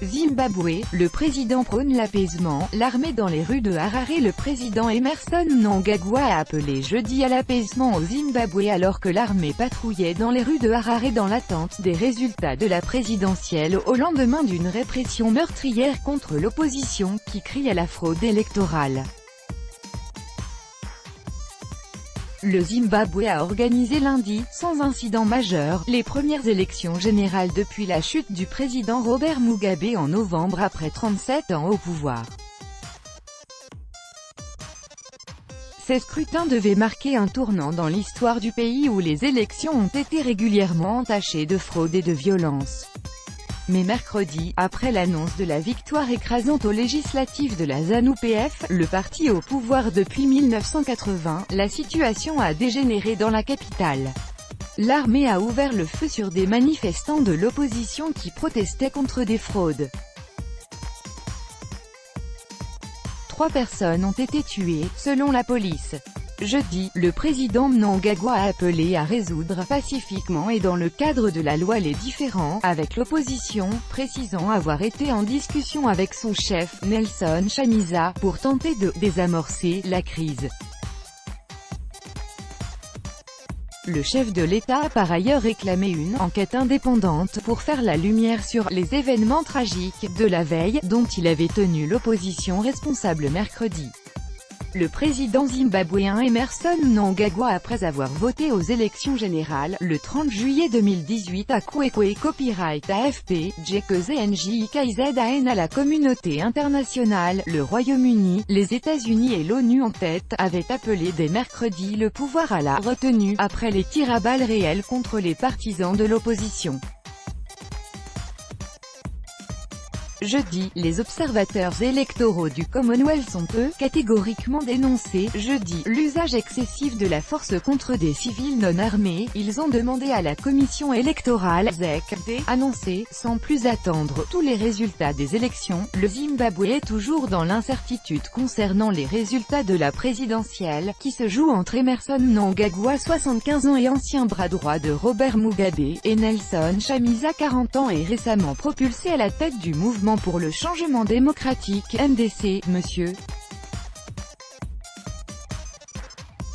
Zimbabwe, le président prône l'apaisement, l'armée dans les rues de Harare. Le président Emmerson Mnangagwa a appelé jeudi à l'apaisement au Zimbabwe alors que l'armée patrouillait dans les rues de Harare dans l'attente des résultats de la présidentielle au lendemain d'une répression meurtrière contre l'opposition qui crie à la fraude électorale. Le Zimbabwe a organisé lundi, sans incident majeur, les premières élections générales depuis la chute du président Robert Mugabe en novembre après 37 ans au pouvoir. Ces scrutins devaient marquer un tournant dans l'histoire du pays où les élections ont été régulièrement entachées de fraude et de violence. Mais mercredi, après l'annonce de la victoire écrasante aux législatives de la ZANU-PF, le parti au pouvoir depuis 1980, la situation a dégénéré dans la capitale. L'armée a ouvert le feu sur des manifestants de l'opposition qui protestaient contre des fraudes. 3 personnes ont été tuées, selon la police. Jeudi, le président Mnangagwa a appelé à résoudre pacifiquement et dans le cadre de la loi les différends avec l'opposition, précisant avoir été en discussion avec son chef, Nelson Chamisa, pour tenter de désamorcer la crise. Le chef de l'État a par ailleurs réclamé une enquête indépendante pour faire la lumière sur les événements tragiques de la veille, dont il avait tenu l'opposition responsable mercredi. Le président zimbabwéen Emmerson Mnangagwa, après avoir voté aux élections générales, le 30 juillet 2018 à Kwekwe Copyright AFP, JKZNJIKZAN à la communauté internationale, le Royaume-Uni, les États-Unis et l'ONU en tête, avait appelé dès mercredi le pouvoir à la retenue, après les tirs à balles réelles contre les partisans de l'opposition. Jeudi, les observateurs électoraux du Commonwealth ont catégoriquement dénoncé, jeudi, l'usage excessif de la force contre des civils non armés. Ils ont demandé à la commission électorale (ZEC) d'annoncer, sans plus attendre, tous les résultats des élections. Le Zimbabwe est toujours dans l'incertitude concernant les résultats de la présidentielle, qui se joue entre Emmerson Mnangagwa 75 ans et ancien bras droit de Robert Mugabe, et Nelson Chamisa 40 ans et récemment propulsé à la tête du mouvement pour le changement démocratique, MDC, M.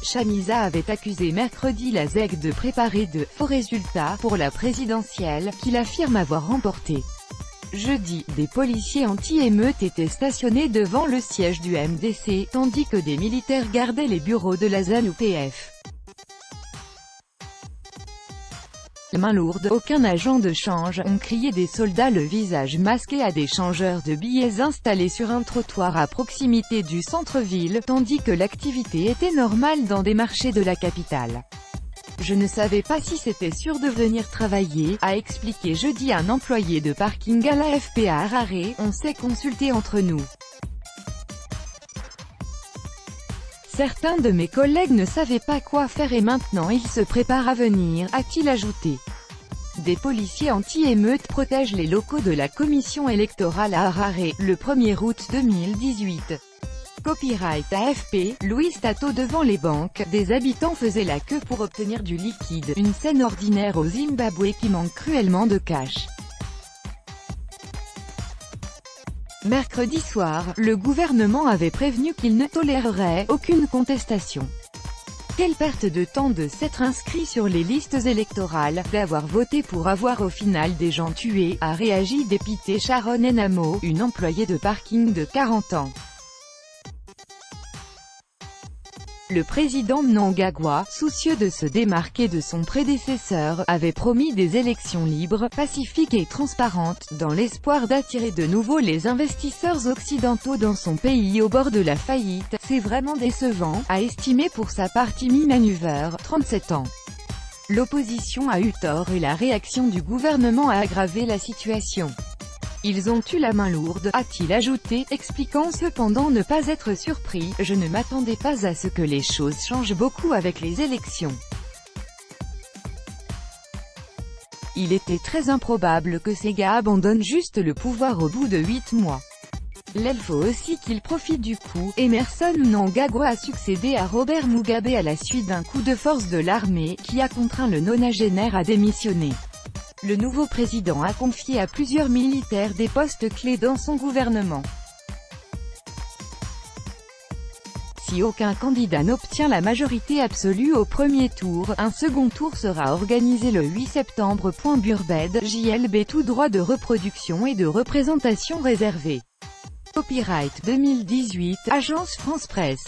Chamisa avait accusé mercredi la ZEC de préparer de faux résultats pour la présidentielle, qu'il affirme avoir remporté. Jeudi, des policiers anti-émeutes étaient stationnés devant le siège du MDC, tandis que des militaires gardaient les bureaux de la ZANU-PF. Main lourde, aucun agent de change, ont crié des soldats le visage masqué à des changeurs de billets installés sur un trottoir à proximité du centre-ville, tandis que l'activité était normale dans des marchés de la capitale. Je ne savais pas si c'était sûr de venir travailler, a expliqué jeudi un employé de parking à l'AFP à Harare. On s'est consulté entre nous. Certains de mes collègues ne savaient pas quoi faire et maintenant ils se préparent à venir, a-t-il ajouté. Des policiers anti-émeutes protègent les locaux de la commission électorale à Harare, le 1er août 2018. Copyright AFP, Louis Tato devant les banques, des habitants faisaient la queue pour obtenir du liquide, une scène ordinaire au Zimbabwe qui manque cruellement de cash. Mercredi soir, le gouvernement avait prévenu qu'il ne tolérerait aucune contestation. Quelle perte de temps de s'être inscrit sur les listes électorales, d'avoir voté pour avoir au final des gens tués, a réagi dépité Sharon Enamo, une employée de parking de 40 ans. Le président Mnangagwa, soucieux de se démarquer de son prédécesseur, avait promis des élections libres, pacifiques et transparentes, dans l'espoir d'attirer de nouveau les investisseurs occidentaux dans son pays au bord de la faillite. C'est vraiment décevant, a estimé pour sa part Timmy Manuver, 37 ans. L'opposition a eu tort et la réaction du gouvernement a aggravé la situation. Ils ont eu la main lourde, a-t-il ajouté, expliquant cependant ne pas être surpris. Je ne m'attendais pas à ce que les choses changent beaucoup avec les élections. Il était très improbable que ces gars abandonnent juste le pouvoir au bout de 8 mois. Il faut aussi qu'il profite du coup. Emmerson Mnangagwa a succédé à Robert Mugabe à la suite d'un coup de force de l'armée, qui a contraint le nonagénaire à démissionner. Le nouveau président a confié à plusieurs militaires des postes clés dans son gouvernement. Si aucun candidat n'obtient la majorité absolue au premier tour, un second tour sera organisé le 8 septembre. Burbed, JLB. Tout droit de reproduction et de représentation réservé. Copyright 2018, Agence France Presse.